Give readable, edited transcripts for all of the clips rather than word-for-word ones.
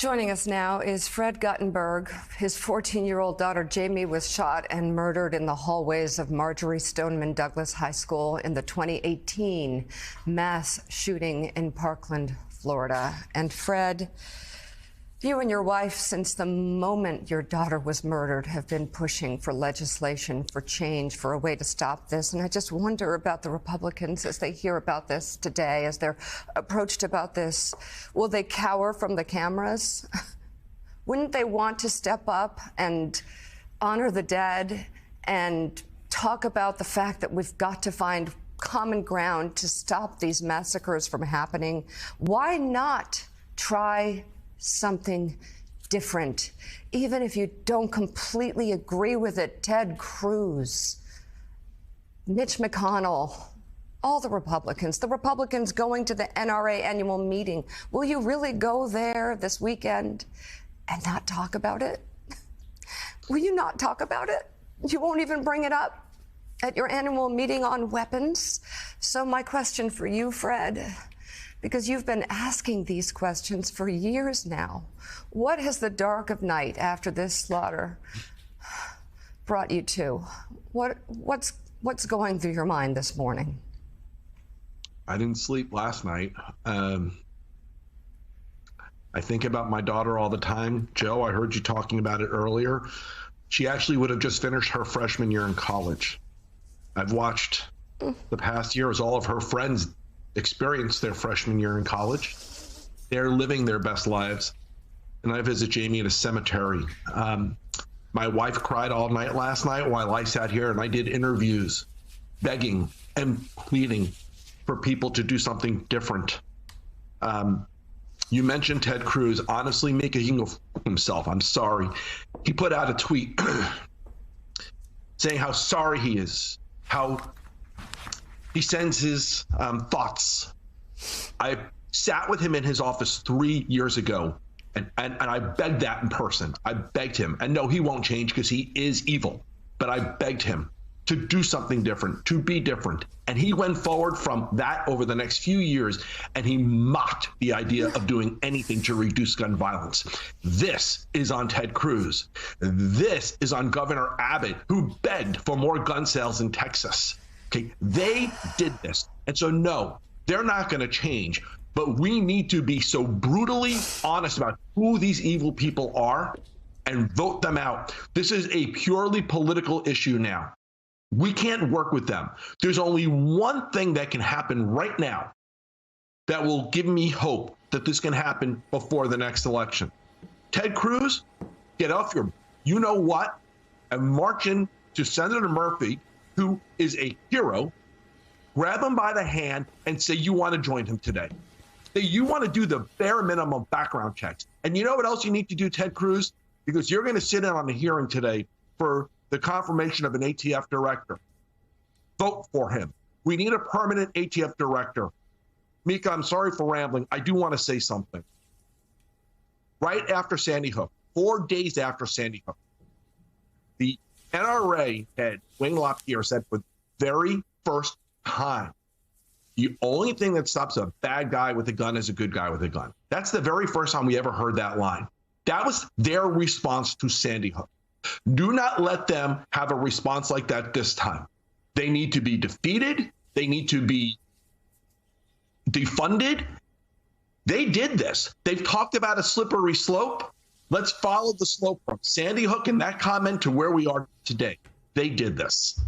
Joining us now is Fred Guttenberg. His 14-year-old daughter, Jamie, was shot and murdered in the hallways of Marjory Stoneman Douglas High School in the 2018 mass shooting in Parkland, Florida. And Fred, you and your wife, since the moment your daughter was murdered, have been pushing for legislation, for change, for a way to stop this. And I just wonder about the Republicans as they hear about this today, as they're approached about this. Will they cower from the cameras? Wouldn't they want to step up and honor the dead and talk about the fact that we've got to find common ground to stop these massacres from happening? Why not try something different, even if you don't completely agree with it? Ted Cruz, Mitch McConnell, all the Republicans going to the NRA annual meeting. Will you really go there this weekend and not talk about it? Will you not talk about it? You won't even bring it up at your annual meeting on weapons. So my question for you, Fred, because you've been asking these questions for years now. What has the dark of night after this slaughter brought you to? What's going through your mind this morning? I didn't sleep last night. I think about my daughter all the time. Joe, I heard you talking about it earlier. She actually would have just finished her freshman year in college. I've watched the past year as all of her friends experienced their freshman year in college. They're living their best lives. And I visit Jamie at a cemetery. My wife cried all night last night while I sat here and I did interviews begging and pleading for people to do something different. You mentioned Ted Cruz. Honestly, Mika, he can go himself. I'm sorry. He put out a tweet saying how sorry he is, how he sends his thoughts. I sat with him in his office 3 years ago, and I begged that in person. I begged him. And no, he won't change because he is evil. But I begged him to do something different, to be different. And he went forward from that over the next few years, and he mocked the idea of doing anything to reduce gun violence. This is on Ted Cruz. This is on Governor Abbott, who begged for more gun sales in Texas. Okay, they did this. And so, no, they're not going to change. But we need to be so brutally honest about who these evil people are and vote them out. This is a purely political issue now. We can't work with them. There's only one thing that can happen right now that will give me hope that this can happen before the next election. Ted Cruz, get off your you-know-what and march in to Senator Murphy, who is a hero, grab him by the hand and say you want to join him today. Say you want to do the bare minimum background checks. And you know what else you need to do, Ted Cruz? Because you're going to sit in on the hearing today for the confirmation of an ATF director. Vote for him. We need a permanent ATF director. Mika, I'm sorry for rambling. I do want to say something. Right after Sandy Hook, 4 days after Sandy Hook, the NRA head, Wayne LaPierre, said for the very first time, the only thing that stops a bad guy with a gun is a good guy with a gun. That's the very first time we ever heard that line. That was their response to Sandy Hook. Do not let them have a response like that this time. They need to be defeated. They need to be defunded. They did this. They've talked about a slippery slope. Let's follow the slope from Sandy Hook and that comment to where we are today. They did this.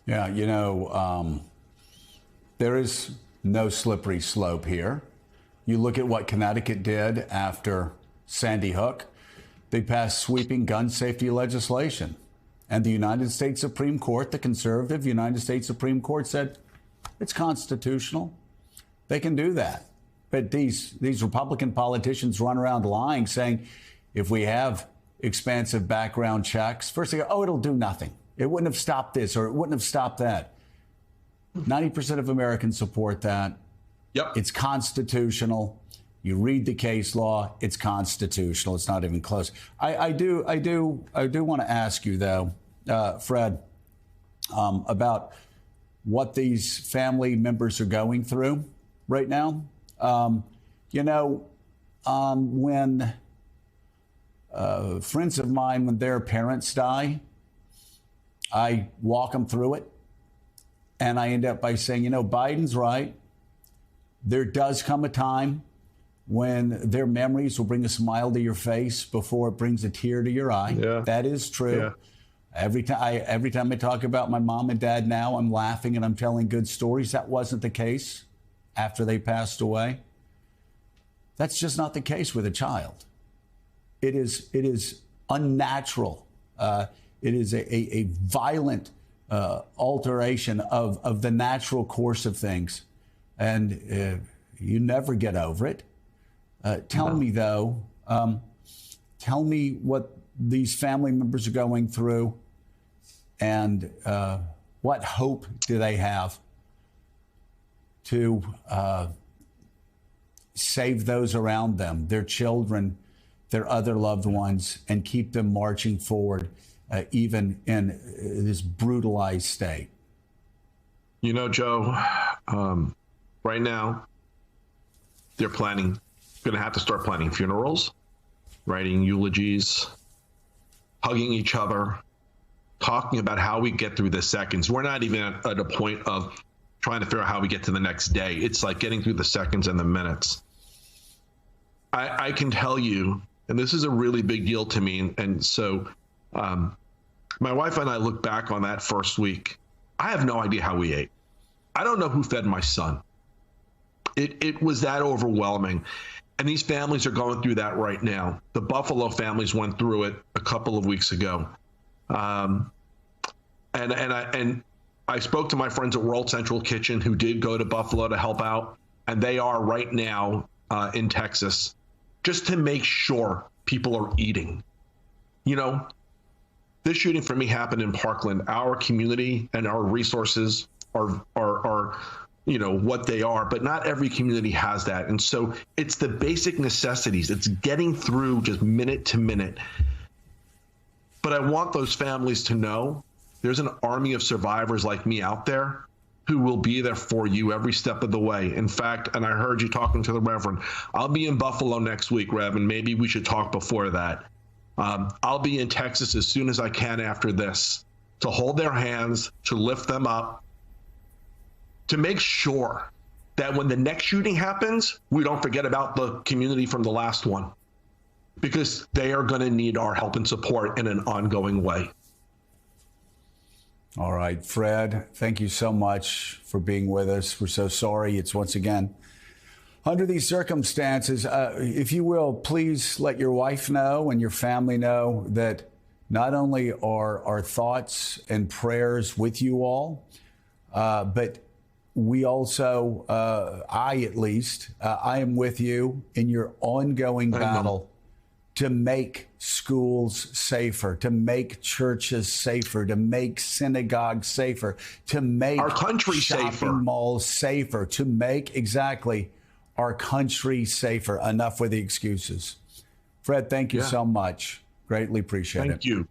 Yeah, you know, there is no slippery slope here. You look at what Connecticut did after Sandy Hook. They passed sweeping gun safety legislation. And the United States Supreme Court, the conservative United States Supreme Court, said it's constitutional. They can do that. But these Republican politicians run around lying, saying if we have expansive background checks, first they go, oh, it'll do nothing. It wouldn't have stopped this or it wouldn't have stopped that. 90% of Americans support that. Yep. It's constitutional. You read the case law, it's constitutional. It's not even close. I do want to ask you, though, Fred, about what these family members are going through right now. You know, when friends of mine, when their parents die, I walk them through it. And I end up by saying, Biden's right. There does come a time when their memories will bring a smile to your face before it brings a tear to your eye. Yeah. That is true. Yeah. Every time I talk about my mom and dad now, I'm laughing and I'm telling good stories. That wasn't the case after they passed away. That's just not the case with a child. It is unnatural. It is a violent alteration of the natural course of things. And you never get over it. Tell me, though, tell me what these family members are going through and what hope do they have to save those around them, their children, their other loved ones, and keep them marching forward, even in this brutalized state. Joe, right now, they're going to have to start planning funerals, writing eulogies, hugging each other, talking about how we get through the seconds. We're not even at a point of trying to figure out how we get to the next day. It's like getting through the seconds and the minutes. I can tell you, and this is a really big deal to me, and so my wife and I look back on that first week. I have no idea how we ate. I don't know who fed my son. It was that overwhelming. And these families are going through that right now. The Buffalo families went through it a couple of weeks ago. And I spoke to my friends at World Central Kitchen who did go to Buffalo to help out. And they are right now in Texas just to make sure people are eating. This shooting for me happened in Parkland. Our community and our resources are what they are, but not every community has that. And so it's the basic necessities. It's getting through just minute to minute. But I want those families to know there's an army of survivors like me out there who will be there for you every step of the way. In fact, and I heard you talking to the Reverend, I'll be in Buffalo next week, Rev, and maybe we should talk before that. I'll be in Texas as soon as I can after this to hold their hands, to lift them up, to make sure that when the next shooting happens, we don't forget about the community from the last one, because they are going to need our help and support in an ongoing way. All right, Fred, thank you so much for being with us. We're so sorry. It's once again under these circumstances. If you will, please let your wife know and your family know that not only are our thoughts and prayers with you all, but we also, I at least, I am with you in your ongoing battle to make schools safer, to make churches safer, to make synagogues safer, to make our country shopping safer, malls safer, to make exactly our country safer. Enough with the excuses. Fred, thank you so much. Greatly appreciate it. Thank you.